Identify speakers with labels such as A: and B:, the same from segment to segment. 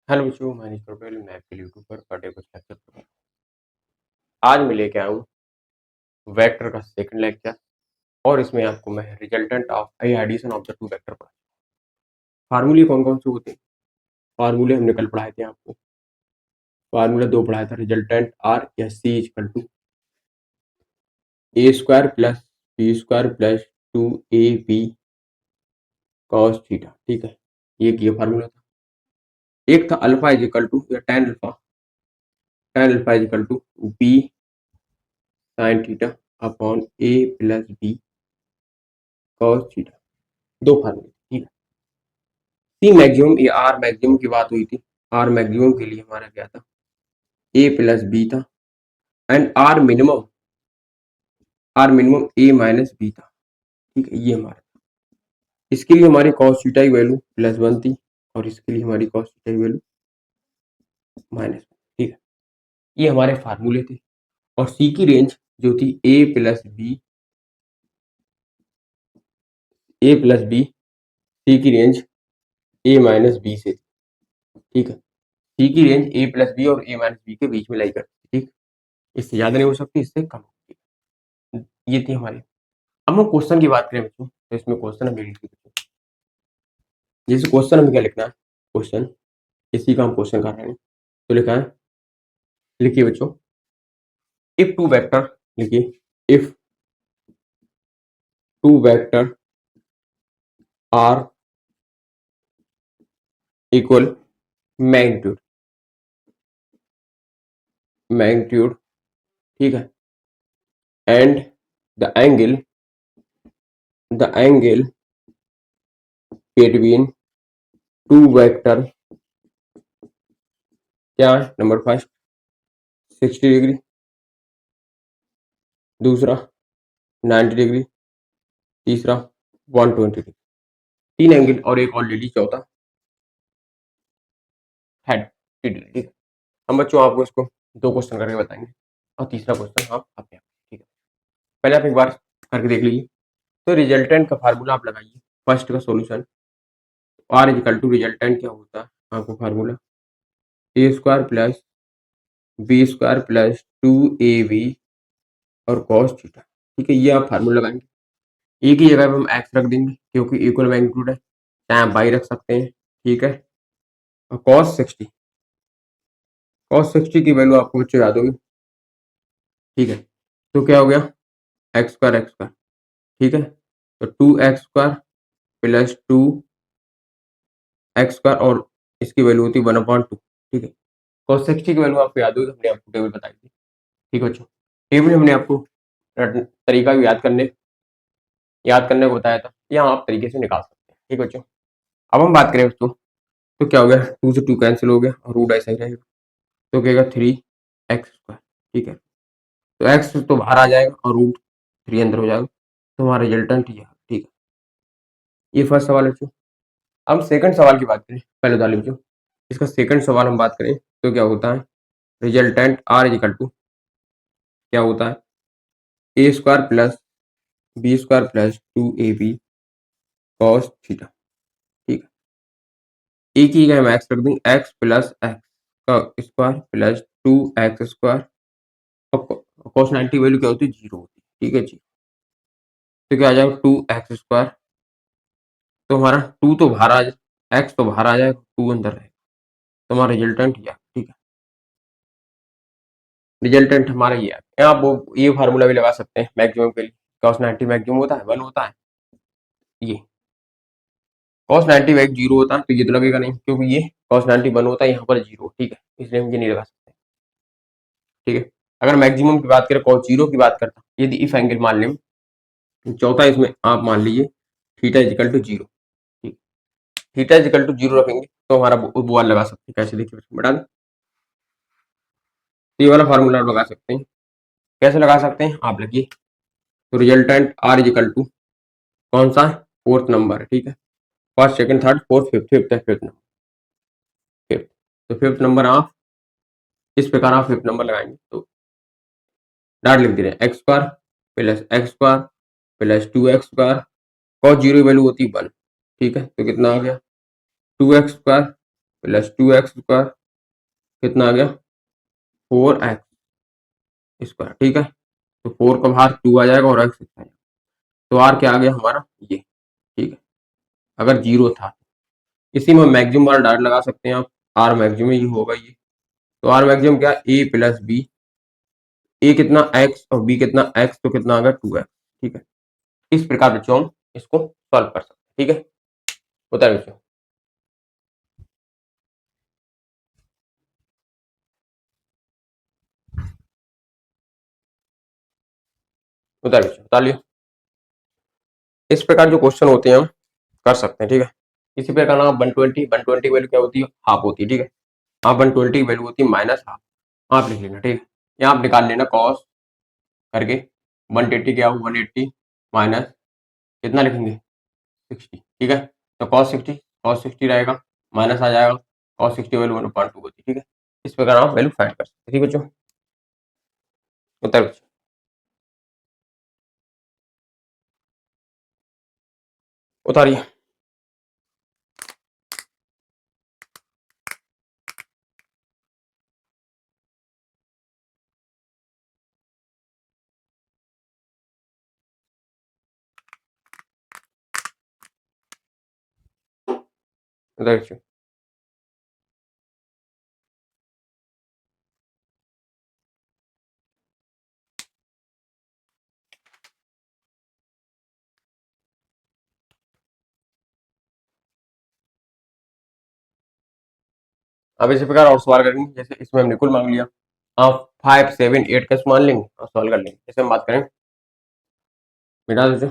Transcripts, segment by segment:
A: Hello बच्चों, मैं अनिश पटेल। मैं आपके यूट्यूब पर पढ़े कुछ लेक्चर पर आज मैं लेके आया हूँ वेक्टर का सेकंड लेक्चर। और इसमें आपको मैं resultant of addition of the two vector पढ़ा। फार्मूले कौन कौन से होते हैं? फार्मूले हमने कल पढ़ाए थे आपको। फार्मूला 2 पढ़ाया था, रिजल्टेंट आर या C equal to A square plus B square plus 2ab cos theta. ठीक है, ये फार्मूला था। एक था अल्फा इज इक्वल टू या tan alpha is equal to B sine theta upon A plus B cos theta. दो फार्मूले, ठीक है। सी मैक्सिमम या आर मैक्सिमम की बात हुई थी। आर मैक्सिमम के लिए हमारा क्या था? ए प्लस बी था। And R minimum A minus B था। ठीक है, ये हमारा। इसके लिए हमारी कॉस थीटा की वैल्यू +1 थी और इसके लिए हमारी कॉस थीटा की वैल्यू -1। ठीक है, ये हमारे फार्मूले थे। और सी की रेंज जो थी ए प्लस बी, सी की रेंज ए माइनस बी से थी। ठीक है, सी की रेंज ए प्लस बी और ए माइनस बी के बीच में लाई करती। ठीक, इससे ज्यादा नहीं हो सकती, इससे कम होगी। ये थी हमारी। अब हम क्वेश्चन की बात करें बच्चों, तो इसमें क्वेश्चन हमें लिखिए बच्चों। जैसे क्वेश्चन हमें क्या लिखना है? क्वेश्चन, इसी का हम क्वेश्चन कर रहे हैं। तो लिखा है, लिखिए बच्चों, इफ टू वेक्टर, लिखिए if two vector are equal magnitude, ठीक है, and the angle between two vector क्या है? नंबर फर्स्ट 60 डिग्री, दूसरा 90 डिग्री, तीसरा 120 डिग्री। तीन एंगल और एक ऑलरेडी चौथा हेड। ठीक है, हम बच्चों आपको इसको दो क्वेश्चन करके बताएंगे और तीसरा क्वेश्चन आप अपने आप। ठीक है, पहले आप एक बार करके देख लीजिए। तो रिजल्टेंट का फार्मूला आप लगाइए। फर्स्ट का solution, R is equal to resultant क्या होता है आपको formula? A square plus B square plus 2ab और कॉस थीटा। ठीक है, ये आप फार्मूला लगाएंगे। ए की जगह पे हम एक्स रख देंगे क्योंकि इक्वल मैग्नीट्यूड है, चाहे आप बाई रख सकते हैं। ठीक है, और कॉस 60 की वैल्यू आपको बच्चों याद होगी। ठीक है, तो क्या हो गया? X square. ठीक है, तो 2x² प्लस 2x² और इसकी वैल्यू होती है 1/2। ठीक है, cos 60 की वैल्यू आपको याद होगी, हमने आपको टेबल बताई थी। ठीक है बच्चों, टेबल हमने आपको तरीका याद करने को बताया था, यहाँ आप तरीके से निकाल सकते हैं। ठीक है बच्चों, अब हम बात करें बच्चों, तो क्या हो गया? 2 से 2 कैंसिल हो गया और रूट ऐसा ही रहेगा, तो क्या 3x²। ठीक है, तो x तो बाहर आ जाएगा और √3 अंदर हो जाएगा, तो हमारा रिजल्टेंट ये है। ठीक है, ये फर्स्ट सवाल है बच्चों। अब सेकंड सवाल की बात करें, पहले डालिए बच्चों। इसका सेकंड सवाल हम बात करें तो क्या होता है? Resultant R is equal to क्या होता है? A square plus B square plus 2ab cos theta. ठीक है, ए की जगह हम एक्स रख देंगे, एक्स प्लस एक्स का स्क्वायर प्लस 2x² और कॉस 90 वैल्यू क्या होती है? 0 होती है। ठीक है जी, तो क्या आ जाएगा? 2x²। तो हमारा 2 तो बाहर आ जाए, एक्स तो बाहर आ जाएगा, 2 अंदर रहेगा, तो हमारा रिजल्टेंट यह। ठीक है, रिजल्टेंट हमारा ये है। आप वो ये फार्मूला भी लगा सकते हैं मैक्सिमम के लिए। कॉस 90 मैक्सिमम होता है 1 होता है, ये कॉस 90 वैक 0 होता है, तो ये तो लगेगा नहीं क्योंकि ये कॉस 90 1 होता है, यहाँ पर 0। ठीक है, इसलिए हम ये नहीं लगा सकते। ठीक है, अगर मैक्सिमम की बात करें, कॉस 0 की बात करता, यदि इफ एंगल मान लें, चौथा इसमें आप मान लीजिए थीटा इज इक्वल टू 0। ठीक, थीटा इज इक्वल टू 0 रखेंगे तो हमारा वो वाला लगा सकते हैं। कैसे? देखिए बता दें, ये वाला फार्मूला लगा सकते हैं। कैसे लगा सकते हैं आप लिखिए, तो resultant R is equal to कौन सा? फोर्थ नंबर है। ठीक है, first second third fourth fifth, fifth number, fifth. तो फिफ्थ नंबर आप इस प्रकार आप फिफ्थ नंबर लगाएंगे तो डाट लिख दे रहे हैं, x² plus x² plus 2x²। Cos 0 की वैल्यू होती है 1। ठीक है, तो कितना आ गया? 2x² प्लस 2x² कितना आ गया 4x², ठीक है। तो 4 का बाहर 2 आ जाएगा और x आ जाएगा, तो r क्या आ गया हमारा ये, ठीक है। अगर 0 था इसी में मैक्सिमम वाला डाट लगा सकते हैं आप, r मैक्सिमम ये होगा ये, तो r मैक्सिमम क्या a प्लस b, a कितना x और b कितना x, तो कितना आ गया 2x, ठीक है। इस प्रकार बच्चों हम इसको सॉल्व कर सकते हैं, ठीक है। बताइए बच्चों, बताइए बच्चों, बता लियो। इस प्रकार जो क्वेश्चन होते हैं हम कर सकते हैं, ठीक है। इसी प्रकार ना 120 की वैल्यू क्या होती है, हाफ होती है, ठीक है। आप 120 की वैल्यू होती है माइनस हाफ, आप लिख लेना, ठीक है। यहाँ आप निकाल लेना कॉस करके 180 क्या हो 180 माइनस कितना लिखेंगे 60, ठीक है। तो cos 60 रहेगा, माइनस आ जाएगा, cos 60 वैल्यू 1/2 होती है, ठीक है। इस प्रकार आप वैल्यू फाइंड कर सकते हैं, ठीक है बच्चों। उत्तर बच्चों, उतारिए। उतारिए बच्चों। अब इसी प्रकार और सवाल करेंगे, जैसे इसमें हमने कुल मांग लिया, आप 5 7 8 का मान लेंगे और सॉल्व कर लेंगे। जैसे हम बात करें बेटा बच्चों,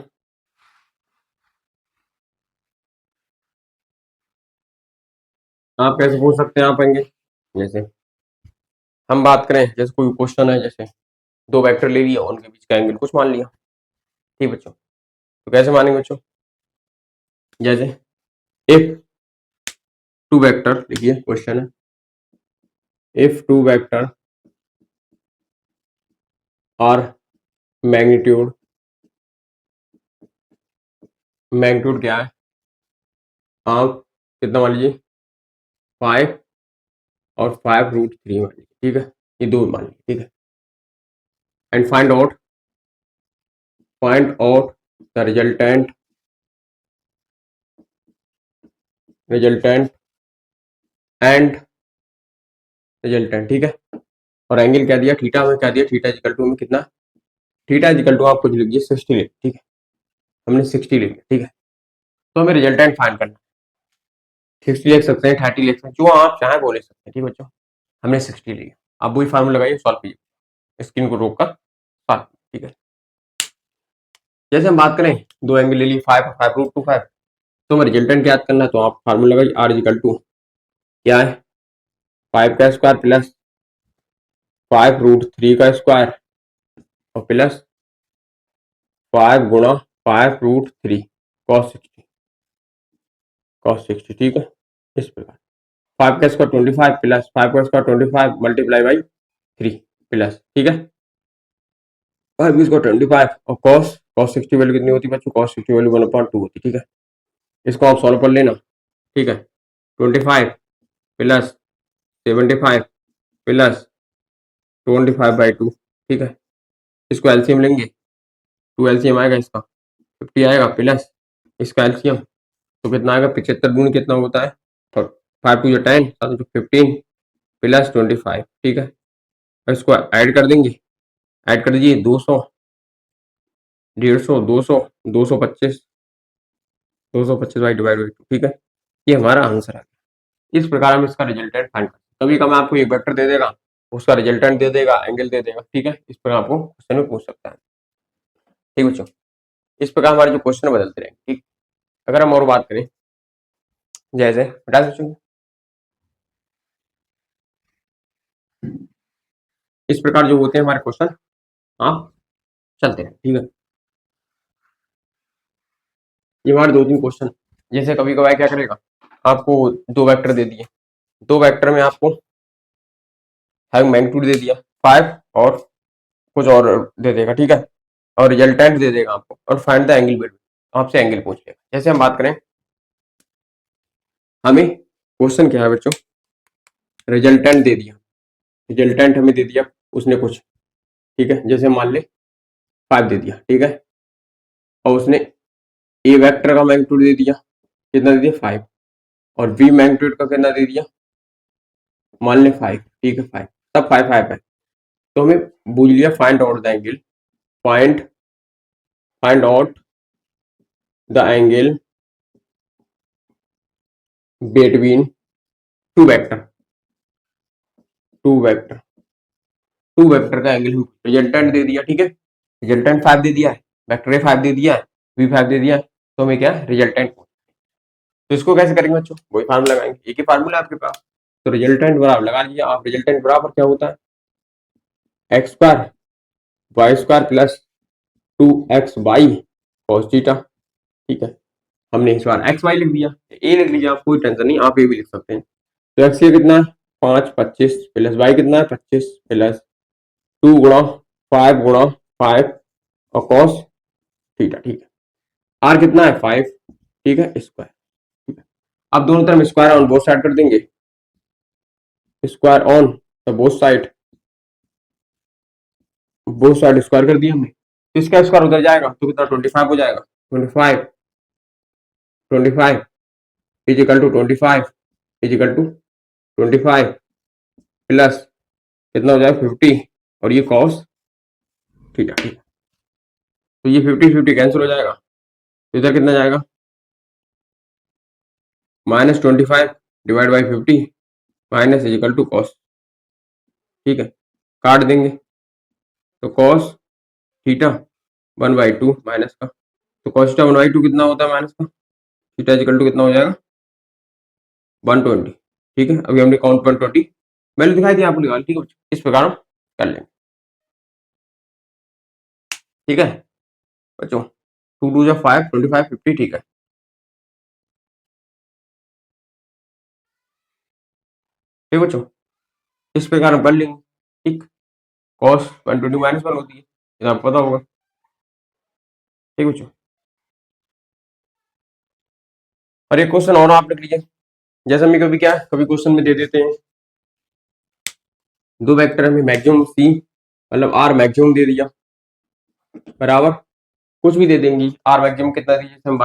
A: आप कैसे पूछ सकते हैं, आप आएंगे जैसे हम बात करें, जैसे कोई क्वेश्चन है, जैसे दो वेक्टर ले लिया उनके बीच का एंगल कुछ मान लिया, ठीक बच्चों। तो कैसे मानेंगे बच्चों, जैसे इफ टू वेक्टर, देखिए क्वेश्चन है, if two vector are magnitude, magnitude क्या है, आप कितना मान लीजिए 5 और 5√3 मान लीजिए, ठीक है। ये दो मान लीजिए, ठीक है। And find out the resultant and resultant, ठीक है। और एंगल क्या दिया, थीटा में क्या दिया, थीटा इक्वल टू में कितना, थीटा इक्वल टू आप कुछ लिख दीजिए 60 ले, ठीक है। हमने 60 ले लिया, ठीक है। तो हमें रिजल्टेंट फाइंड करना, 60 लिख सकते हैं, 30 लिख सकते हैं, जो आप चाहें वो लिख सकते हैं, ठीक बच्चों। हमने 60 लिया, आप वही फार्मूला लगाइए, सॉल्व कीजिए, स्क्रीन को रोक कर सॉल्व, ठीक है। जैसे हम बात करें दो एंगल ले ली 5 और 5√25, तो हमें रिजल्टेंट याद करना है, तो आप फार्मूला लगाइए, आर इक्वल टू क्या है 5 का स्क्वायर प्लस 5√3 का स्क्वायर और प्लस 5 गुणा 5√3 cos 60, ठीक है। इस प्रकार 5 का स्क्वायर 25 प्लस 5 का स्क्वायर 25 मल्टीप्लाई बाई 3 प्लस, ठीक है, 5 की स्क्वायर 25 और cos 60 वैल्यू कितनी होती है बच्चों, cos 60 वैल्यू 1/2 होती है, ठीक है। इसको आप सॉल्व कर लेना, ठीक है। 25 प्लस 75 प्लस 25/2, ठीक है। इसको एलसीएम लेंगे, 2 एलसीएम आएगा, इसका 50 आएगा, प्लस इसका एलसीएम तो कितना आएगा 75 गुण कितना होता है, 5 टू 10 15 प्लस 25, ठीक है। और इसको ऐड कर देंगे, ऐड कर दीजिए 200 150 200 225 225 डिवाइड बाई 2, ठीक है। ये हमारा आंसर है। इस प्रकार हम इसका रिजल्टेंट फाइंड करते हैं। कभी कभी आपको एक वेक्टर दे देगा, उसका रिजल्टेंट दे देगा, एंगल दे देगा, ठीक है। इस प्रकार आपको क्वेश्चन में पूछ सकता है, ठीक बच्चों। इस प्रकार हमारे जो क्वेश्चन बदलते रहेंगे, ठीक। अगर हम और बात करें, जैसे बता बच्चों, इस प्रकार जो होते हैं हमारे क्वेश्चन, आप चलते हैं, ठीक है। ये हमारे दो तीन क्वेश्चन, जैसे कभी कभार क्या करेगा, आपको दो वेक्टर दे दिए, दो वेक्टर में आपको मैग्नीट्यूड दे दिया 5 और कुछ और दे देगा, ठीक है। और रिजल्टेंट दे देगा आपको, और फाइंड द एंगल बिटवीन, आपसे एंगल पूछ लेगा। जैसे हम बात करें, हमें क्वेश्चन क्या है बच्चों, रिजल्टेंट दे दिया, रिजल्टेंट हमें दे दिया उसने कुछ, ठीक है, जैसे मान ले 5 दे दिया, ठीक है, और उसने ए वेक्टर का मैग्नीट्यूड दे दिया, कितना दे दिया 5, और बी मैग्नीट्यूड का कितना दे दिया, मान ले 5, ठीक है 5, तब 5 5 है, तो हमें बूझ लिया find out the angle, find out the angle between two vector, two vector, two vector का एंगल रिजल्टेंट दे दिया, ठीक है, रिजल्टेंट 5 दे दिया है, वेक्टर ए 5 दे दिया है, बी 5 दे दिया है, तो हमें क्या रिजल्टेंट, तो इसको कैसे करेंगे बच्चों, वही फार्मूला लगाएंगे, एक ही फार्मूला आपके पास, तो रिजल्टेंट बराबर लगा लीजिए आप, रिजल्टेंट बराबर क्या होता है x square y square plus 2x y cos theta, ठीक है, हमने इस बार एक्स वाई लिख दिया, ए लिख लीजिए आप, कोई टेंशन नहीं, आप ए भी लिख सकते हैं, तो एक्स ये कितना है 5 25 प्लस वाई कितना है 25 प्लस 2 गुणा 5 गुणा 5 और कॉस थीटा, ठीक है, आर कितना है 5, ठीक है स्क्वायर, ठीक है, अब दोनों तरफ स्क्वायर ऑन बोथ साइड कर देंगे, स्क्वायर ऑन तो बोथ साइड स्क्वायर कर दिया हमने, तो इसका स्क्वायर उधर जाएगा तो कितना 25 हो जाएगा, 25 is equal to 25 is equal to 25 plus कितना हो जाएगा 50 और ये कॉस थीटा, ठीक है, तो ये 50 कैंसिल हो जाएगा, तो इधर कितना जाएगा -25 divide by 50 minus is equal to cos, ठीक है, काट देंगे तो कॉस थीटा 1/2 माइनस का, तो कॉस थीटा 1/2 कितना होता है माइनस का, थीटा इज इक्वल टू कितना हो जाएगा 120, ठीक है, अभी हमने काउंट 120 वैल्यू दिखाई दी आपको निकाल, ठीक है, इस प्रकार हम कर लेंगे, ठीक है बच्चों, 2 2 जा 5 25 50, ठीक है, ठीक बच्चों, इस प्रकार हम कर लेंगे, ठीक, कॉस 120 -1 होती है, ये आपको पता होगा, ठीक बच्चों, और एक क्वेश्चन और आप लिख लीजिए, जैसे हमें कभी क्या कभी क्वेश्चन में दे देते हैं दो वेक्टर हमें मैक्सिमम सी मतलब आर मैक्सिमम दे दिया बराबर कुछ भी दे देंगी, आर मैक्सिमम कितना दीजिए हम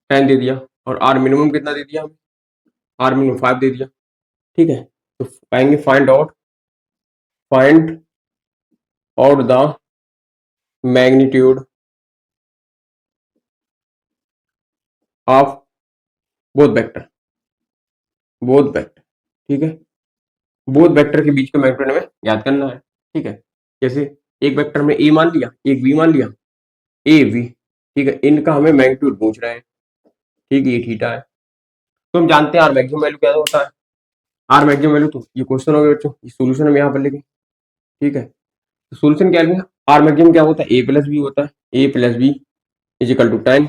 A: 10 दे दिया, और आर मिनिमम कितना दे दिया, आर मिनिमम 5 दे दिया, ठीक है, तो पाएंगे find out the magnitude of both vector, ठीक है, बोथ वेक्टर के बीच का मैग्नीट्यूड हमें याद करना है, ठीक है, जैसे एक वेक्टर में ए मान लिया, एक बी मान लिया, ए बी, ठीक है, इनका हमें मैग्नीट्यूड पूछ रहे हैं, ठीक है, ये थीटा है, तो हम जानते हैं आर मैक्सिमम वैल्यू क्या होता है, आर मैक्सिमम वैल्यू, तो ये क्वेश्चन हो गया बच्चों, ये सॉल्यूशन हम यहाँ पर लिखें, ठीक है, तो सॉल्यूशन क्या लिखा, आर मैक्सिमम क्या होता है ए प्लस बी होता है, A plus B is equal to 10,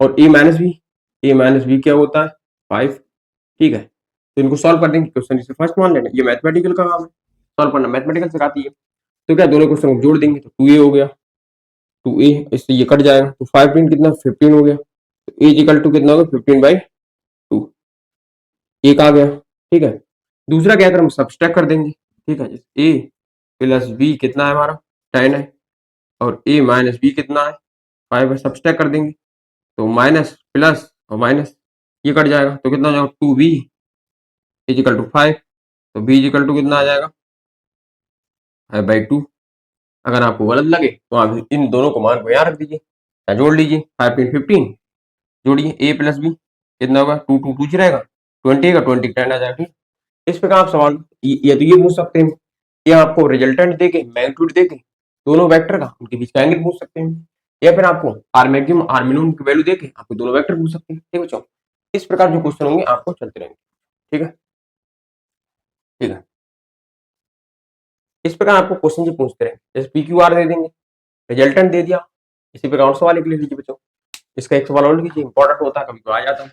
A: और ए माइनस बी क्या होता है 5, ठीक है, तो इनको सॉल्व कर देंगे, क्वेश्चन इसे फर्स्ट मान लेना, ये मैथमेटिकल का काम है, सॉल्व करना मैथमेटिकल सिखाती है, तो क्या दोनों क्वेश्चन को जोड़ देंगे तो 2a हो गया, 2a इससे ये कट जाएगा, तो 5 इन कितना 15 हो गया, तो a इक्वल टू कितना होगा 15/2, एक आ गया, ठीक है, दूसरा क्या करें हम सब्सट्रैक्ट कर देंगे, ठीक है, a प्लस बी कितना है हमारा 10 है, और a माइनस बी कितना है 5 है, सब्सट्रैक्ट कर देंगे, तो माइनस प्लस और माइनस ये कट जाएगा, तो कितना हो जाएगा 2b इज इक्वल टू 5, तो b इज इक्वल टू कितना आ जाएगा 5/2, अगर आपको गलत लगे तो आप इन दोनों को मान को यहाँ रख दीजिए या जोड़ लीजिए, 5 × 15 जोड़िए, a प्लस बी कितना होगा 2 2 2 रहेगा 20 का 20 10 आ जाएगा, ठीक, इस प्रकार आप सवाल ये तो ये पूछ सकते हैं कि आपको रिजल्टेंट देके मैग्नीट्यूड देके दोनों वेक्टर का उनके बीच का एंगल पूछ सकते हैं, या फिर आपको आर मैक्सिमम आर मिनिमम की वैल्यू देके आपको दोनों वेक्टर पूछ सकते हैं, ठीक बच्चों, इस प्रकार जो क्वेश्चन होंगे आपको चलते रहेंगे, ठीक है, ठीक है, इस प्रकार आपको क्वेश्चन जो पूछते रहेंगे, जैसे पी क्यू आर दे देंगे, रिजल्टेंट दे दिया, इसी प्रकार और सवाल लिख लीजिए बच्चों, इसका एक सवाल और लिखिए, इंपॉर्टेंट होता है, कभी तो आ जाता है,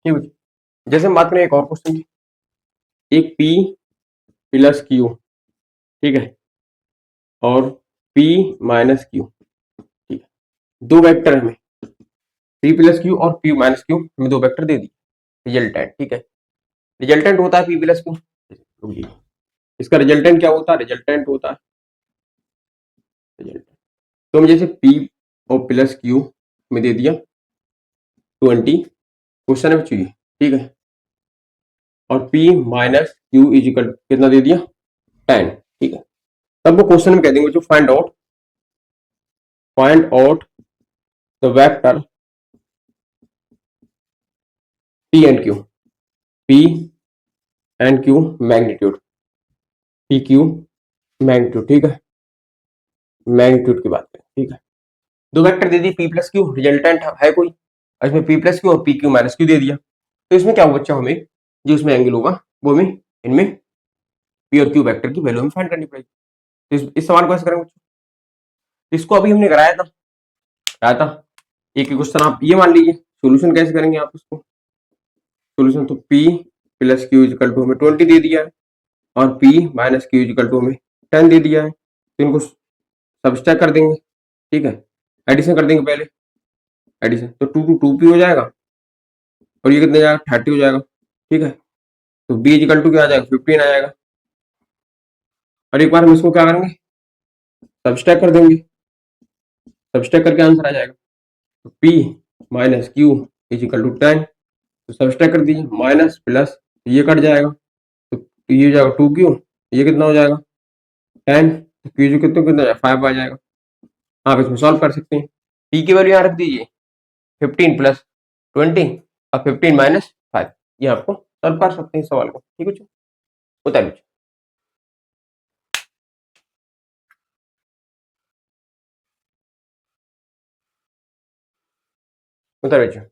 A: ठीक है, जैसे हम बात करें एक और क्वेश्चन की, एक P प्लस Q, ठीक है, और P माइनस Q, दो वेक्टर हमें पी प्लस क्यू और पी माइनस क्यू हमें दो वेक्टर दे दी रिजल्टेंट, ठीक है। रिजल्टेंट होता है पी प्लस क्यू, इसका रिजल्टेंट क्या होता है, रिजल्टेंट होता है रिजल्टेंट। तो हम जैसे पी और प्लस क्यू में दे दिया 20 क्वेश्चन में चाहिए, ठीक है, और P minus Q is equal कितना दे दिया 10, ठीक है। तब वो क्वेश्चन में कह देंगे जो find out the vector P and Q, P and Q magnitude, P Q magnitude, ठीक है, मैग्नीट्यूड की बात करें, ठीक है। दो वेक्टर दे दी P प्लस क्यू, रिजल्टेंट है कोई, इसमें P प्लस क्यू और P Q माइनस क्यू दे दिया, तो इसमें क्या होगा बच्चा, हमें जो इसमें एंगल होगा वो हमें इनमें P और Q वेक्टर की वैल्यू हमें फाइंड करनी पड़ेगी। तो इस सवाल को ऐसे करेंगे, इसको अभी हमने कराया था एक क्वेश्चन, आप ये मान लीजिए सोल्यूशन कैसे करेंगे आप इसको, सोल्यूशन तो P plus Q equal to हमें 20 दे दिया है और P minus Q equal to हमें 10 दे दिया है, तो इनको सबस्ट्रैक्ट कर देंगे, ठीक है, एडिशन कर देंगे पहले, एडिशन तो 2 P हो जाएगा और ये कितने जाएगा 30 हो जाएगा, ठीक है। तो B इजिकल टू क्या आ जाएगा 15 आ जाएगा, और एक बार हम इसको क्या करेंगे सबस्ट्रैक्ट कर देंगे, सबस्ट्रैक्ट करके आंसर आ जाएगा, तो P minus Q equal to 10, तो सबस्ट्रैक्ट कर दीजिए, माइनस प्लस ये कट जाएगा, तो ये हो जाएगा 2Q, ये कितना हो जाएगा 10, तो Q कितना कितना 5 आ जाएगा। आप इसमें सॉल्व कर सकते हैं, P की वैल्यू यहाँ रख दीजिए 15 प्लस 20 और 15 माइनस 5, ये आपको सॉल्व कर सकते हैं इस सवाल को, ठीक है, बता दीजिए बता दीजिए।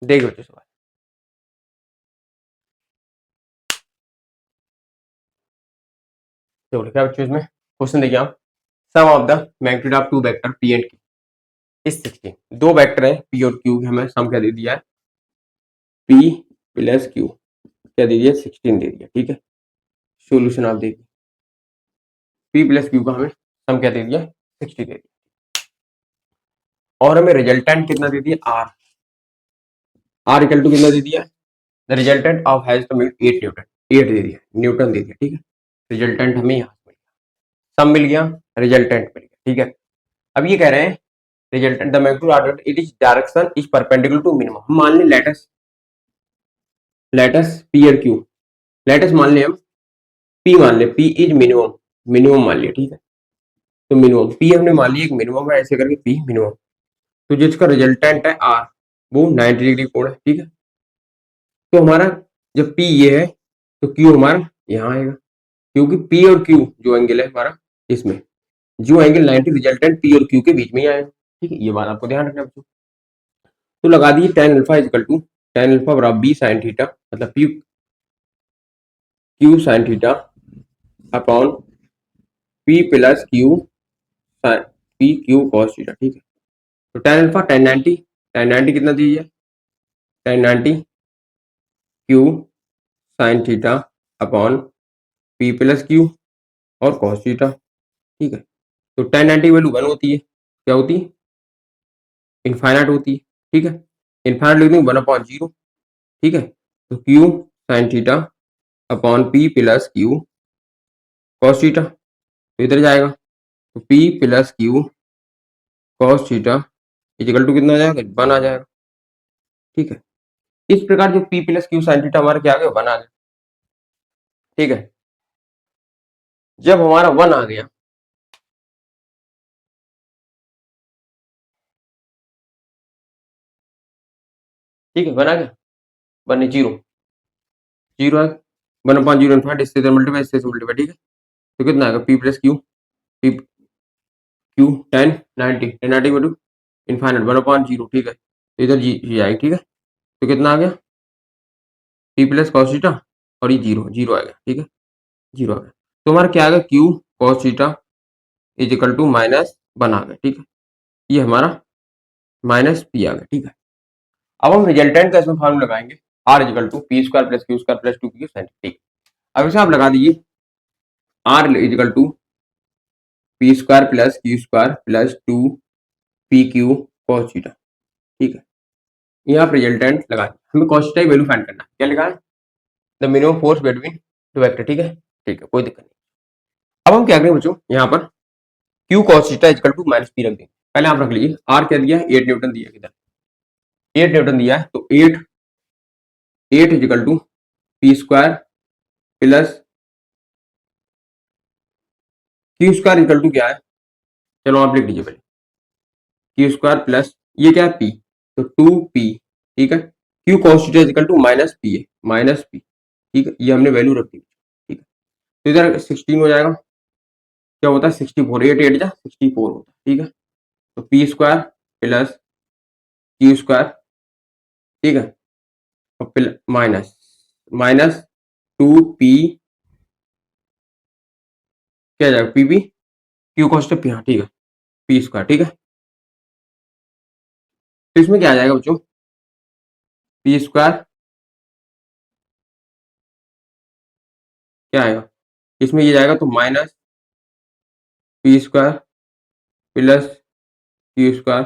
A: देख बच्चों सवाल, देखो लिखा है बच्चों इसमें, क्वेश्चन देखिए आप, sum of the magnitude of two vector P and Q इस 16, दो वेक्टर है P और Q, हमें सम क्या दे दिया है P प्लस Q क्या दे दिया 16 दे दिया, ठीक है। सोल्यूशन आप देखिए P प्लस Q का हमें सम क्या दे दिया 60 दे दिया, और हमें रिजल्टेंट कितना दे दिया R इक्वल टू कितना दे दिया, the resultant of has the mill 8 Newton, 8 दे दिया, न्यूटन दे दिया, ठीक है। रिजल्टेंट हमें यहाँ मिल गया, सम मिल गया, रिजल्टेंट मिल गया, ठीक है। अब ये कह रहे हैं resultant the magnitude of it is direction is perpendicular to minimum, हम मान लें लेटस P और Q, लेटस मान लें हम P मान लें, P इज मिनिमम, मिनिमम मान लिया, ठीक है। तो मिनिमम P हमने मान लिया एक मिनिमम है, ऐसे करके P मिनिमम, तो जिसका रिजल्टेंट है R वो 90 डिग्री कोण है, ठीक है। तो हमारा जब P ये है तो Q हमारा यहाँ आएगा, क्योंकि P और Q जो एंगल है हमारा इसमें, जो एंगल 90 रिजल्टेंट P और Q के बीच में ही आएगा, ठीक है, ये बात आपको ध्यान रखना है। तो लगा दिए tan alpha equal to tan alpha बराबर B sin थीटा, मतलब Q sin theta upon P plus Q sin P Q cos theta, ठीक है। तो tan अल्फा tan 90 कितना दीजिए tan 90 Q sin theta upon P plus Q और cos theta, ठीक है। तो tan 90 वैल्यू 1 होती है, क्या होती है इनफाइनाइट होती है, ठीक है, इनफाइनाइट लिख देंगे 1/0, ठीक है। तो Q sin theta upon P plus Q cos theta, तो इधर जाएगा, तो P plus Q cos theta equal to कितना आ जाएगा 1 आ जाएगा, ठीक है। इस प्रकार जो P plus Q sin theta हमारा क्या आ गया 1 आ गया, ठीक है। जब हमारा 1 आ गया, ठीक है, 1 आ गया, 1 0 0 है 1/0 इनफाइनाइट इससे मल्टीप्लाई ठीक है। तो कितना आएगा P plus Q P Q 10 90 90 बटू इनफाइनाइट 1/0 ठीक है। तो इधर जी आएगी ठीक है। तो कितना आ गया पी प्लस कॉस थीटा और ये जीरो आएगा ठीक है। जीरो आ गया तो हमारा क्या आएगा Q cos theta is equal to -1 आ गया ठीक है। ये हमारा माइनस पी आ गया ठीक है। अब हम रिजल्टेंट का इसमें फॉर्मूला लगाएंगे R is equal to P square plus Q square plus 2 sine ठीक। अब इसे आप लगा दीजिए R is equal to P square plus Q square plus 2 PQ cos theta ठीक है। यहाँ आप रिजल्टेंट लगा हमें कॉस थीटा की वैल्यू फाइंड करना है। क्या लिखा है the minimum force between two vector ठीक है। ठीक है कोई दिक्कत नहीं। अब हम क्या करेंगे बच्चों यहाँ पर Q cos theta equal to minus P रख देंगे। पहले आप रख लीजिए आर क्या दिया है 8 न्यूटन दिया है किधर 8 न्यूटन दिया है। तो 8 is equal to P square plus Q square equal to क्या है चलो आप लिख लीजिए पहले क्यू स्क्वायर प्लस ये क्या है पी तो 2p ठीक है। Q cos theta is equal to minus P है माइनस पी ठीक है। ये हमने वैल्यू रख दी ठीक है। तो इधर 16 हो जाएगा क्या होता है 64 8 8 जा 64 होता है ठीक है। तो P square plus Q square ठीक है और माइनस माइनस 2p क्या जाएगा पी क्यू कॉस पी हाँ ठीक है पी स्क्वायर ठीक है। तो इसमें क्या आ जाएगा बच्चों पी स्क्वायर क्या आएगा इसमें ये जाएगा तो minus P square plus Q square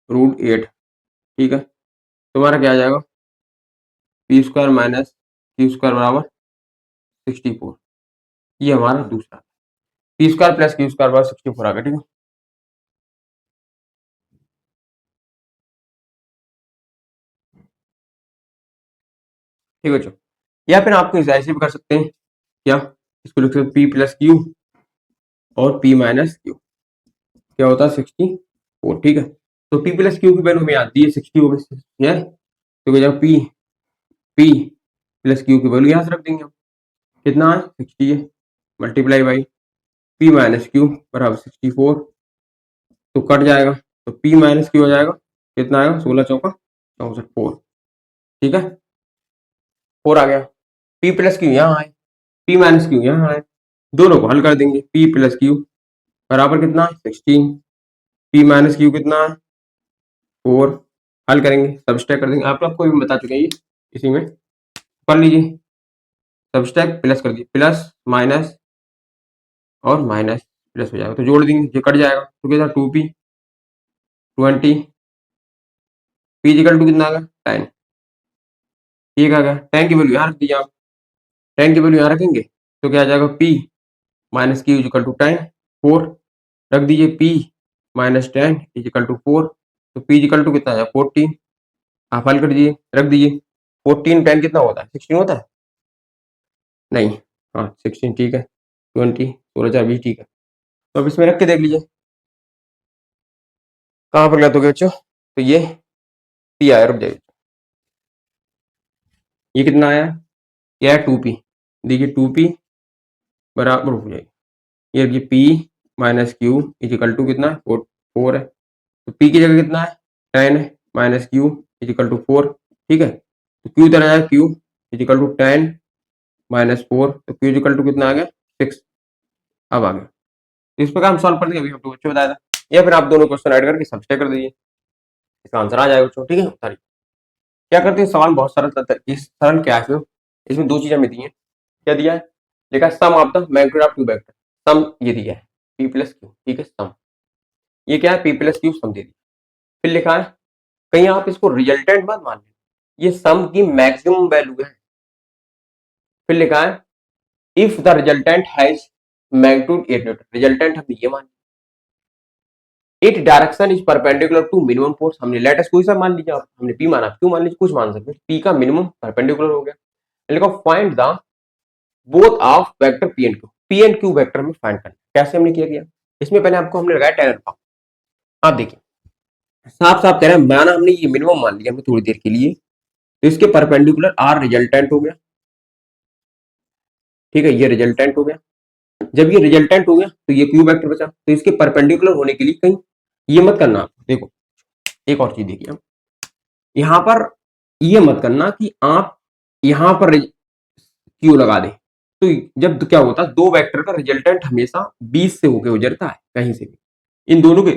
A: √8 ठीक है। तुम्हारा क्या आ जाएगा P square minus Q square बराबर 64। ये हमारा दूसरा P square plus Q square बराबर 64 आ गया ठीक है। ठीक है बच्चों या फिर आपको ऐसे भी कर सकते हैं क्या इसको लिख सकते पी प्लस क्यू और पी माइनस क्यू क्या होता है 64 ठीक है। तो पी प्लस क्यू की वैल्यू हमें आती है 60 हो गई है। तो क्या पी पी प्लस क्यू की वैल्यू यहाँ से रख देंगे हम कितना है 60 है multiply by P minus Q बराबर 64 तो कट जाएगा तो पी माइनस क्यू हो जाएगा कितना आएगा 16 चौका 64 4 ठीक है 4 आ गया। पी प्लस क्यू यहाँ आए पी माइनस क्यू यहाँ आए दोनों को हल कर देंगे पी प्लस क्यू बराबर कितना है 16 पी माइनस क्यू कितना है 4 हल करेंगे सबस्ट्रैक्ट कर देंगे आप लोग को भी बता चुके हैं इसी में कर लीजिए सबस्ट्रैक्ट प्लस कर दीजिए प्लस माइनस और माइनस प्लस हो जाएगा तो जोड़ देंगे जो कट जाएगा तो कितना 2p 20 p इक्वल टू कितना आ गया 10 ठीक आ गया 10 की वैल्यू यहाँ रख दीजिए आप 10 की वैल्यू यहाँ रखेंगे तो क्या आ जाएगा p minus Q equal to 10 4 रख दीजिए p माइनस 10 इक्वल टू 4 तो p इक्वल टू कितना आ जाएगा 14 आप हल कर दीजिए रख दीजिए 14 10 कितना होता है 16 होता है नहीं हाँ 16 ठीक है 20 16 4 20 ठीक है। तो अब इसमें रख के देख लीजिए कहाँ पर गलत हो गया बच्चों तो ये p आया रुक जाइए ये कितना आया क्या है 2p देखिए 2p बराबर हो जाएगी ये देखिए p minus Q equal to कितना 4 है तो p की जगह कितना है 10 है माइनस क्यू इजिकल टू 4 ठीक है। तो q इधर आया q इजिकल टू 10 माइनस 4 तो q इजिकल टू कितना आ गया 6 अब आ गया। तो इस प्रकार हम सॉल्व कर देंगे अभी आपको बच्चों बताया था या फिर आप दोनों क्वेश्चन ऐड करके सब्सट्रैक्ट कर दीजिए इसका आंसर आ जाएगा बच्चों ठीक है। सारी क्या करते हैं सवाल बहुत सरल इस सरल क्या है इसमें दो चीजें मिलती हैं क्या दिया है लिखा sum of the magnitude of two vector sum ये दिया है p प्लस क्यू ठीक है सम ये क्या है p प्लस क्यू सम दे दिया फिर लिखा है कहीं आप इसको रिजल्टेंट मत मान लें ये सम की मैक्सिमम वैल्यू है। फिर लिखा है if the resultant has magnitude 8 newton resultant हमने ये मान it direction is perpendicular to minimum force हमने लेटेस्ट कोई सा मान लीजिए हमने p माना क्यों मान लीजिए कुछ मान सकते हैं p का मिनिमम परपेंडिकुलर हो गया लिखो find the both of vector P and Q vector में फाइंड करना कैसे हमने किया गया इसमें पहले आपको हमने लगाया tan अल्फा आप देखिए साफ साफ कह रहे हैं माना हमने ये मिनिमम मान लिया हमने थोड़ी देर के लिए तो इसके परपेंडिकुलर आर रिजल्टेंट हो गया, ठीक है, ये रिजल्टेंट हो गया। जब ये रिजल्टेंट हो गया तो ये क्यू वेक्टर बचा, तो इसके परपेंडिकुलर होने के लिए कहीं ये मत करना, देखो एक और चीज देखिए, यहां पर ये मत करना कि आप यहां पर क्यू लगा दे, तो जब तो क्या होता है, दो वेक्टर का रिजल्टेंट हमेशा बीच से होके गुजरता है, कहीं से भी इन दोनों के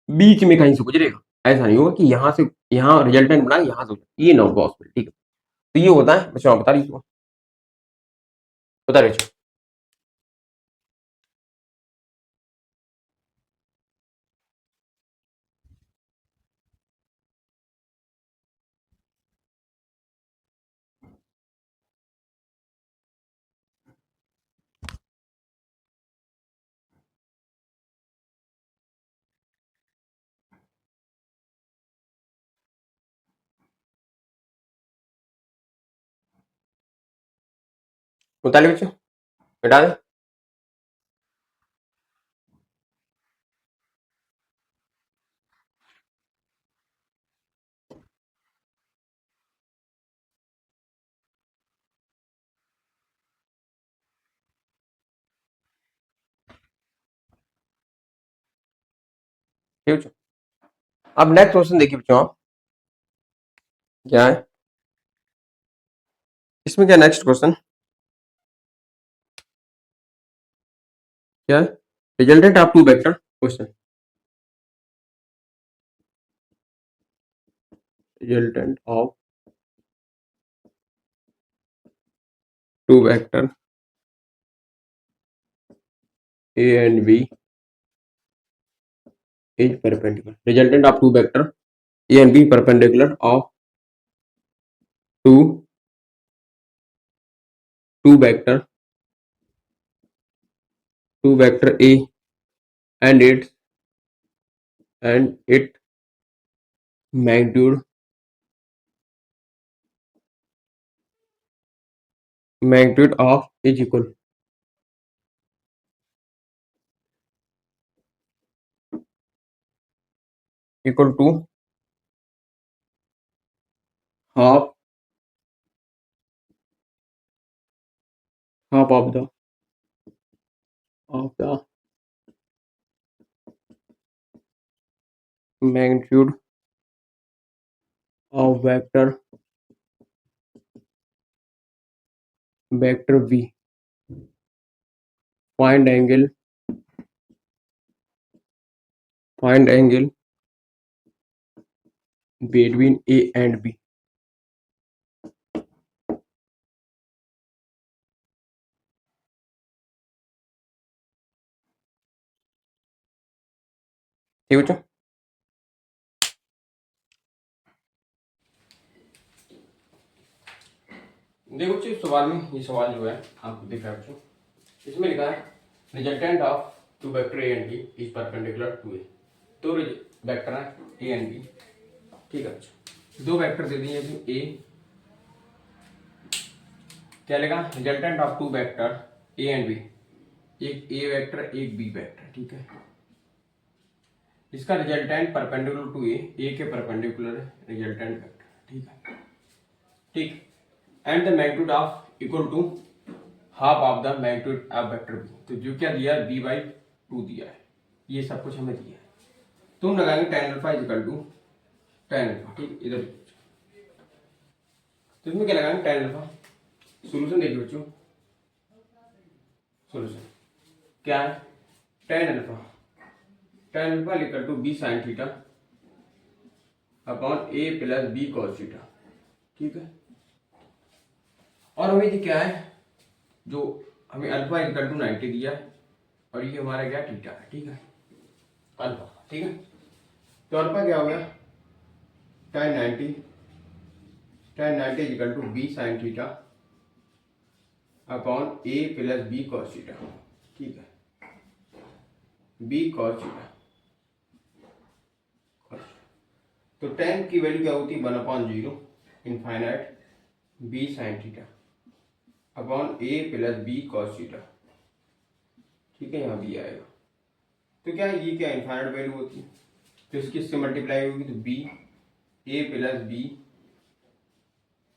A: बीच में कहीं से गुजरेगा, ऐसा नहीं होगा कि यहां से यहां रिजल्टेंट बना यहां से, ये ना पॉसिबल, ठीक है। तो ये होता है, बच्चों आप बता रही बता रहे 45 बच्चों बेटा दे। ठीक बच्चों, अब नेक्स्ट क्वेश्चन देखिए बच्चों आप, क्या है इसमें, क्या नेक्स्ट क्वेश्चन क्या है, resultant of two vector question, resultant of two vector A and B is perpendicular, resultant of two vector A and B perpendicular of two two vector A and its magnitude of is equal to half of the magnitude of vector V. Find angle between A and B. ठीक बच्चों, देखो बच्चों, इस सवाल में ये सवाल जो है आपको दिख रहा है बच्चों, इसमें लिखा है resultant of two vector A and B is perpendicular to A. तो वेक्टर है ए एंड बी, ठीक है बच्चों, दो वेक्टर दे दिए ए, क्या लिखा, resultant of two vector A and B, एक ए वेक्टर एक बी वेक्टर, ठीक है, इसका रिजल्टेंट परपेंडिकुलर टू ए के परपेंडिकुलर रिजल्टेंट वेक्टर, ठीक है, ठीक, and the magnitude of equal to half of the magnitude of vector B, तो जो क्या दिया है, बी बाई टू दिया है, ये सब कुछ हमें दिया है, तो हम लगाएंगे tan alpha is equal to tan alpha, ठीक, इधर तो इसमें क्या लगाएंगे tan अल्फा, सोल्यूशन देखिए बच्चों, सोल्यूशन क्या है, tan alpha equal to B sine theta upon A plus B cos theta, ठीक है, और हमें ये क्या है, जो हमें अल्फा इक्वल टू 90 दिया है, और ये हमारा क्या थीटा है, ठीक है, अल्फा, ठीक है, तो अल्फा क्या हो गया, tan 90 equal to B sine theta upon A plus B cos theta, ठीक है, बी कॉस थीटा, तो tan की वैल्यू क्या होती है, 1/0 infinite B sine theta upon A plus B cos theta, ठीक है, यहाँ बी आएगा, तो क्या है, ये क्या इनफाइनाइट वैल्यू होती है, तो इसकी इससे मल्टीप्लाई होगी, तो B A plus B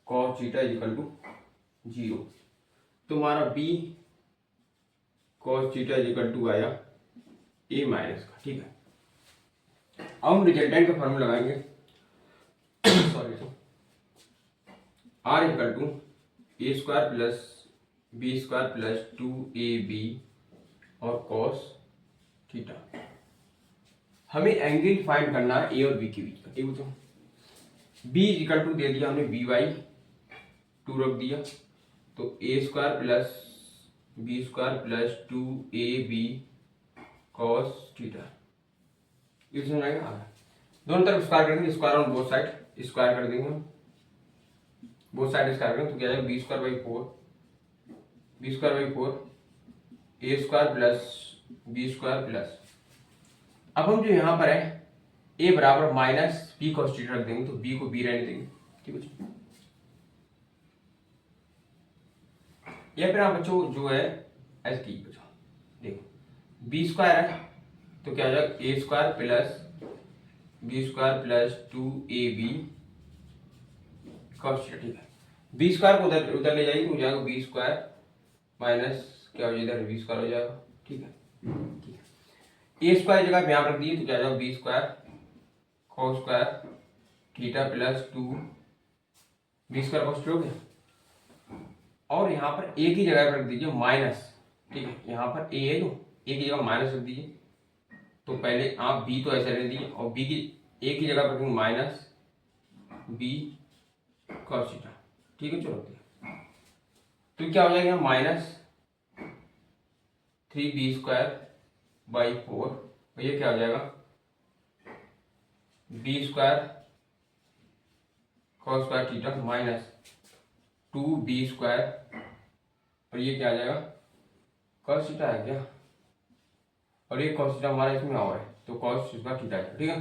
A: cos theta is equal to 0। तो हमारा B cos theta is equal to आया ए माइनस का, ठीक है। अब हम रिजल्टेंट का फॉर्मूला लगाएंगे, sorry, R equal to A square plus B square plus 2ab और कॉस थीटा। हमें एंगल फाइंड करना है ए और बी के बीच का, ठीक है। बी इक्वल टू दे दिया हमने बी बाई 2 रख दिया, तो A square plus B square plus 2ab cos theta, ये समझ आएगा। दोनों तरफ स्क्वायर कर देंगे, square on both side square कर देंगे हम, बोथ साइड स्क्वायर करेंगे तो क्या आएगा B square by 4 A square plus B square plus, अब हम जो यहाँ पर है ए बराबर माइनस बी कॉस थीटा रख देंगे, तो बी को बी रहने देंगे, ठीक है। या फिर आप बच्चों जो है ऐसे ठीक बच्चों, देखो बी स्क्वायर है तो क्या आ जाएगा A square plus B square plus 2ab cos theta, ठीक है। बी स्क्वायर को उधर ले जाएगी तो हो जाएगा बी स्क्वायर माइनस क्या हो जाएगा इधर बी स्क्वायर हो जाएगा, ठीक है, ठीक है। ए स्क्वायर जगह पे यहाँ रख दिए तो क्या जाएगा B square cos square theta plus 2 B square cos theta हो गया। और यहाँ पर ए की जगह पर रख दीजिए माइनस, ठीक है, यहाँ पर ए है तो ए की जगह माइनस रख दीजिए, तो पहले आप बी तो ऐसे रहने दीजिए और बी की ए की जगह पर रखेंगे माइनस बी कॉस थीटा, ठीक है। चलो तो क्या हो जाएगा माइनस 3b स्क्वायर बाई 4 और ये क्या हो जाएगा B square cos square theta minus 2b square और ये क्या आ जाएगा कॉस थीटा है क्या, और ये कॉस थीटा हमारा इसमें और है तो कॉस स्क्वायर थीटा है, ठीक है।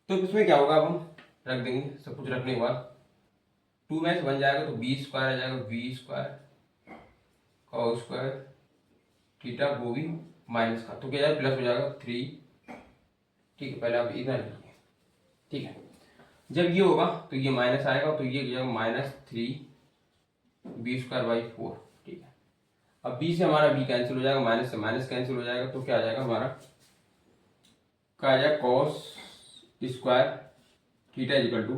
A: तो इसमें क्या होगा अब हम रख देंगे, सब कुछ रखने के बाद 2 में से बन जाएगा तो बी स्क्वायर आ जाएगा B square cos square theta वो भी माइनस का, तो क्या जाएगा प्लस हो जाएगा 3, ठीक है। पहले आप इधर लिखिए, ठीक है। जब ये होगा तो ये माइनस आएगा तो ये हो जाएगा माइनस 3b स्क्वायर बाई 4, ठीक है। अब b से हमारा b कैंसिल हो जाएगा, माइनस से माइनस कैंसिल हो जाएगा, तो क्या आ जाएगा हमारा क्या आ जाएगा cos square theta equal to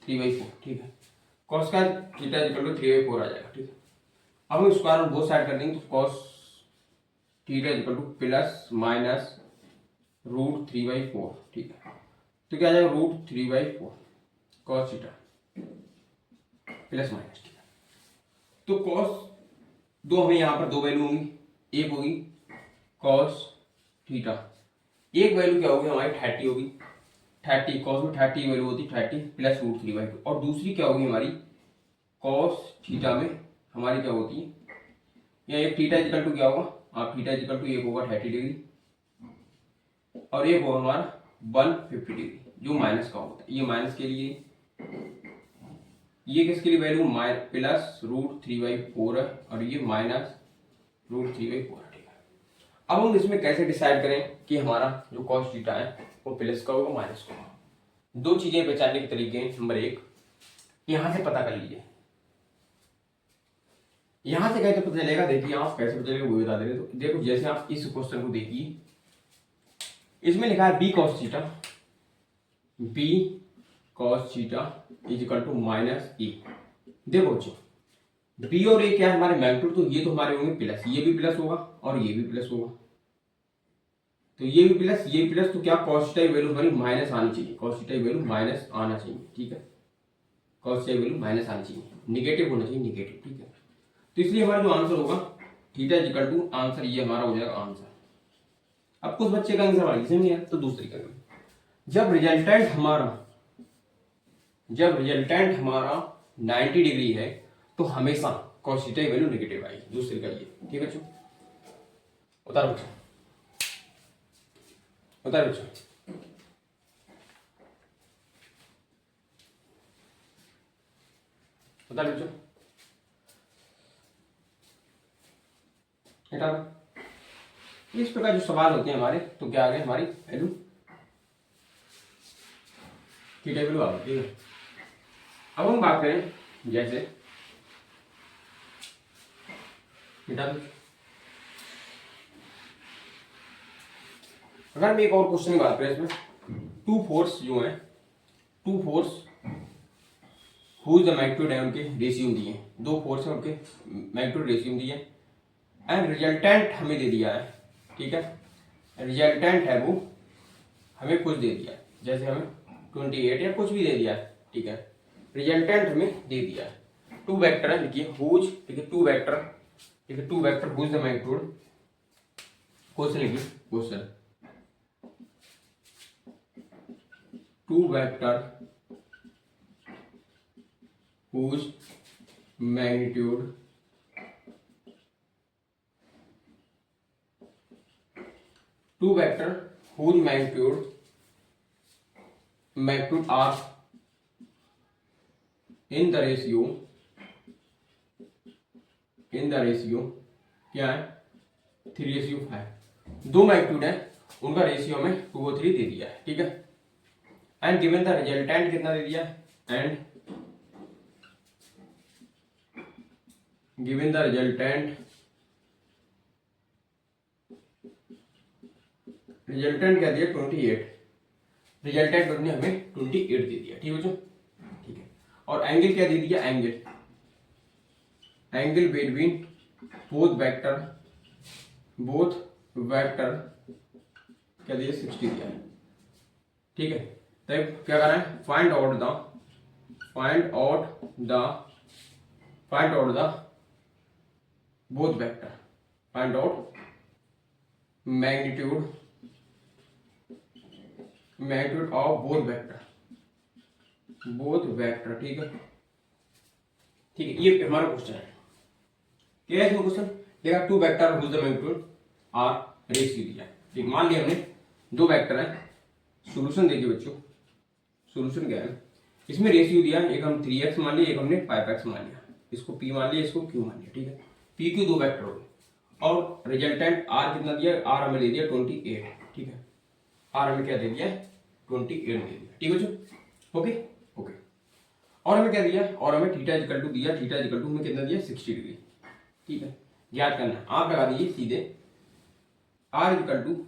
A: 3/4, ठीक है। Cos square theta equal to 3/4 आ जाएगा, ठीक है। अब हम स्क्वायर बोथ साइड कर देंगे तो cos theta equal to plus minus root 3/4, ठीक है। तो क्या आ जाएगा root 3/4 cos theta plus minus, ठीक है। तो कॉस दो हमें यहाँ पर दो वैल्यू होंगी, एक होगी कॉस थीटा, एक वैल्यू क्या होगी हमारी 30 होगी, 30 कॉस में 30 वैल्यू होती 30 प्लस रूट 3/4, और दूसरी क्या होगी हमारी कॉस थीटा में हमारी क्या होती है, या एक थीटा इक्वल टू क्या होगा आप थीटा इक्वल टू एक होगा 30 डिग्री और एक होगा हमारा 150 डिग्री जो माइनस का होता है, ये माइनस के लिए, ये किसके लिए वैल्यू प्लस रूट 3/4 है और ये माइनस रूट 3/4 है, ठीक है। अब हम इसमें कैसे डिसाइड करें कि हमारा जो कॉस थीटा है वो प्लस का होगा माइनस का होगा। दो चीजें पहचानने के तरीके हैं, नंबर एक यहां से पता कर लीजिए, यहां से कैसे पता चलेगा, देखिए आप कैसे पता चलेगा वो बता दे रहे। तो देखो जैसे आप इस क्वेश्चन को देखिए, इसमें लिखा है B cos theta, B cos theta is equal to minus A. देखो बच्चों बी और ए क्या है हमारे मैग्नीट्यूड, तो ये तो हमारे होंगे प्लस, ये भी प्लस होगा और ये भी प्लस होगा, तो ये भी प्लस ये भी प्लस, तो क्या कॉस थीटा की वैल्यू हमारी माइनस आनी चाहिए, कॉस थीटा की वैल्यू माइनस आना चाहिए, ठीक है। कॉस थीटा की वैल्यू माइनस आनी चाहिए, निगेटिव होना चाहिए, निगेटिव, ठीक है। तो इसलिए हमारा जो आंसर होगा theta is equal to answer ये हमारा हो जाएगा आंसर। अब कुछ बच्चे का आंसर वाली नहीं है तो दूसरी करेंगे, जब रिजल्टेंट हमारा 90 डिग्री है तो हमेशा कॉस थीटा की वैल्यू नेगेटिव आएगी, दूसरे का ये, ठीक है बच्चों। उतारो बच्चों, उतारो बच्चों, उतारो बच्चों, इस प्रकार जो सवाल होते हैं हमारे, तो क्या आ गए हमारी वैल्यू थीटा वैल्यू आ गई, ठीक है। अब हम बात करें जैसे अगर मैं एक और क्वेश्चन की बात करें इसमें, टू फोर्स जो है, two force whose the magnitude है उनके रेशियो दिए, दो फोर्स है उनके मैग्नीट्यूड रेशियो दिए एंड रिजल्टेंट हमें दे दिया है, ठीक है, रिजल्टेंट है वो हमें कुछ दे दिया, जैसे हमें 28 या कुछ भी दे दिया है, ठीक है, रिजल्टेंट हमें दे दिया है, टू वेक्टर है, लिखिए हुज, ठीक है, टू वेक्टर, ठीक है, two vector whose the magnitude, question लिखिए question, two vector whose magnitude two vector whose magnitude are in the ratio क्या है 3:5, दो मैग्नीट्यूड है उनका रेशियो हमें 2:3 दे दिया है, ठीक है, एंड गिवन द रिजल्टेंट कितना दे दिया, एंड given the resultant क्या दिया 28, रिजल्टेंट ने हमें 28 दे दिया, ठीक है बच्चों, ठीक है, और एंगल क्या दे दिया, एंगल बिटवीन बोथ वेक्टर क्या दिया 60 दिया है, ठीक है, तब क्या करना है, find out the both vector, find out magnitude of both vector, ठीक है, ठीक है, ये हमारा क्वेश्चन है, क्या है इसमें क्वेश्चन, देखा two vector whose the magnitude are ratio दिया, ठीक, मान लिया हमने दो वेक्टर है, सॉल्यूशन देखिए बच्चों, सॉल्यूशन क्या है, इसमें रेशियो दिया, एक हम 3x मान लिया, एक हमने 5x मान लिया, इसको p मान लिया, इसको q मान लिया, ठीक है, पी क्यू दो वेक्टर हो गए, और रिजल्टेंट आर कितना दिया, आर हमें दे दिया 28, ठीक है, आर हमें क्या दे दिया 28 दे दिया, ठीक है बच्चों, ओके ओके, और हमें क्या दिया, और हमें थीटा इक्वल टू दिया, थीटा इक्वल टू हमें कितना दिया 60 डिग्री, ठीक है, याद करना है, आप लगा दीजिए सीधे R equal to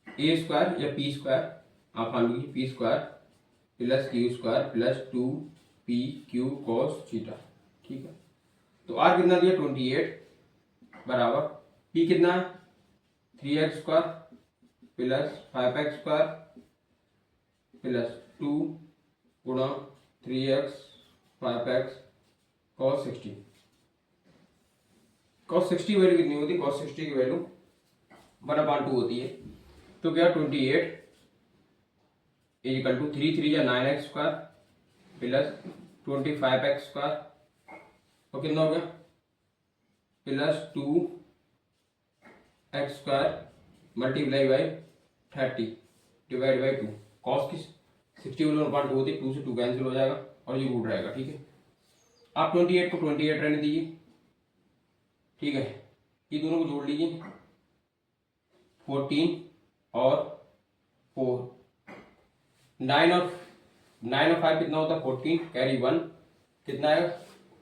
A: A square या पी स्क्वायर, आप मान लीजिए P square plus Q square plus 2pq cos theta, ठीक है, तो आर कितना दिया 28 बराबर पी कितना है 3x square plus 5x square plus 2 गुणा 3x 5x cos 60, cos 60 value कितनी होती है, cos 60 की वैल्यू 1/2 होती है, तो क्या 28 इज इक्वल टू 3 3 या 9x square plus 25x square, और कितना हो गया plus 2x square multiply by 30 divide by 2, cos की 60 वैल्यू 1/2 होती है, 2 से 2 कैंसिल हो जाएगा और ये रूट रहेगा, ठीक है, आप 28 को 28 रहने दीजिए, ठीक है, ये दोनों को जोड़ लीजिए 14 और 4, 9 और 5 कितना होता है 14, कैरी 1 कितना आएगा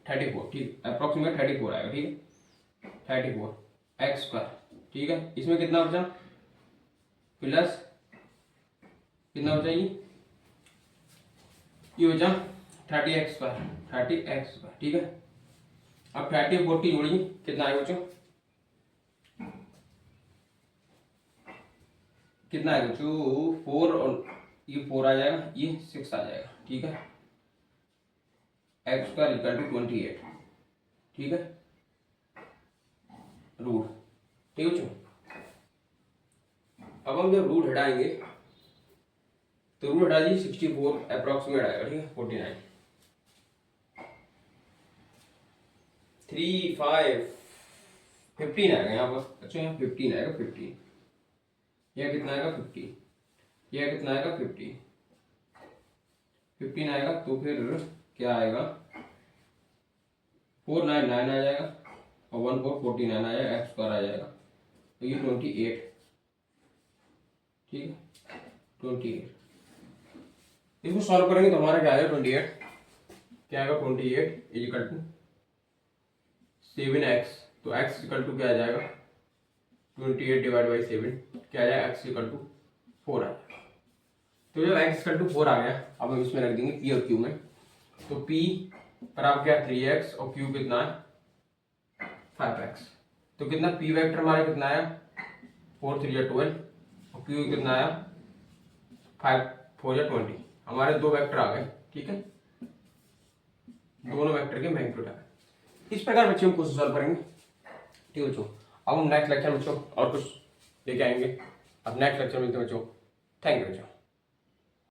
A: 34, ठीक, अप्रोक्सीमेट 34 आएगा, ठीक है, 34 एक्स स्क्वायर, ठीक है, इसमें कितना बचा प्लस कितना बचा ये बचा 30x स्क्वायर, ठीक है, अब 30 और 40 जोड़िए कितना आएगा बच्चों, कितना आएगा बच्चों 4 और ये 4 आ जाएगा, ये 6 आ जाएगा, ठीक है, एक्स स्क्वायर इक्वल टू 28, ठीक है, रूट, ठीक है बच्चों, अब हम जब रूट हटाएंगे तो रूट हटा दीजिए 64 अप्रोक्सीमेट आएगा, ठीक है, 49 3 5 15 आएगा यहाँ पर, अच्छा यहाँ 15 आएगा, 15 यह कितना आएगा 50, यह कितना आएगा 15 आएगा, तो फिर क्या आएगा 499 आ जाएगा और 1449 आ जाएगा, एक्स स्क्वायर आ जाएगा, तो ये 28, ठीक है 28, इसको सॉल्व करेंगे तो हमारा क्या आएगा 28 क्या आएगा 28 इजिकल टू 7x, तो x इक्वल टू क्या आ जाएगा 28 डिवाइड बाई 7, क्या आ जाएगा x इक्वल टू 4 आ जाएगा। तो जब x इक्वल टू 4 आ गया, अब हम इसमें रख देंगे p और q में। तो p पर आप क्या 3x और q कितना है 5x, तो कितना p वेक्टर हमारा कितना आया 4 3 या 12 और q कितना आया 5 4 या 20। हमारे दो वेक्टर आ गए, ठीक है, दोनों वेक्टर के मैग्नीट्यूड आ गए। इस प्रकार बच्चों हम क्वेश्चन सॉल्व करेंगे, ठीक है बच्चों। अब हम नेक्स्ट लेक्चर में बच्चों और कुछ लेके आएंगे। अब नेक्स्ट लेक्चर में मिलते हैं बच्चों। थैंक यू बच्चों।